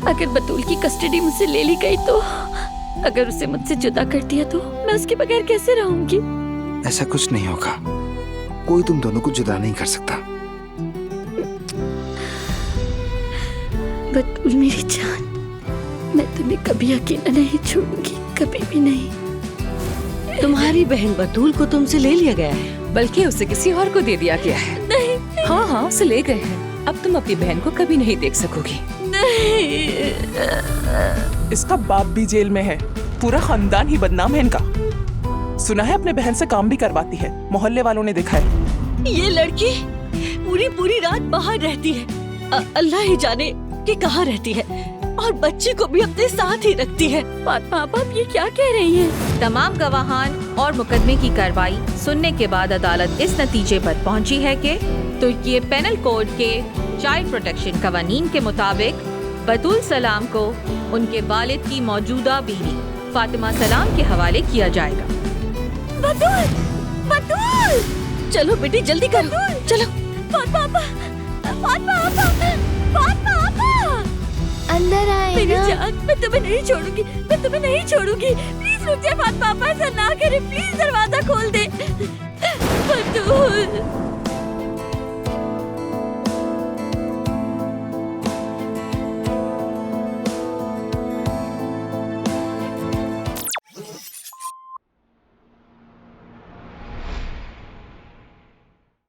अगर बतूल की कस्टडी मुझसे ले ली गई तो, अगर उसे मुझसे जुदा कर दिया तो मैं उसके बगैर कैसे रहूंगी? ऐसा कुछ नहीं होगा, कोई तुम दोनों को जुदा नहीं कर सकता। बतूल मेरी जान, मैं तुम्हें कभी अकेला नहीं छोड़ूंगी, कभी भी नहीं। तुम्हारी बहन बतूल को तुमसे ले लिया गया है, बल्कि उसे किसी और को दे दिया गया है। नहीं। हाँ, उसे ले गए हैं। अब तुम अपनी बहन को कभी नहीं देख सकोगी। नहीं। इसका बाप भी जेल में है, पूरा खानदान ही बदनाम है इनका। सुना है अपने बहन से काम भी करवाती है, मोहल्ले वालों ने देखा है। ये लड़की पूरी पूरी रात बाहर रहती है, अल्लाह ही जाने कि कहाँ रहती है, और बच्ची को भी अपने साथ ही रखती है। फातिमा आप ये क्या कह रही हैं? तमाम गवाहान और मुकदमे की कार्रवाई सुनने के बाद अदालत इस नतीजे पर पहुंची है कि तुर्की पेनल कोड के चाइल्ड प्रोटेक्शन कवानीन के मुताबिक बतूल सलाम को उनके वालिद की मौजूदा बीवी फातिमा सलाम के हवाले किया जाएगा। बतूल, बतूल, चलो बेटी जल्दी करो, चलो। फातिमा आपा, फातिमा आपा, फातिमा आपा, अंदर आए मेरी ना। जान, मैं तुम्हें नहीं छोड़ूंगी, मैं तुम्हें नहीं छोड़ूंगी। प्लीज रुक जाए फातिमा आपा, ऐसा ना करे, प्लीज दरवाजा खोल दे। बतूल।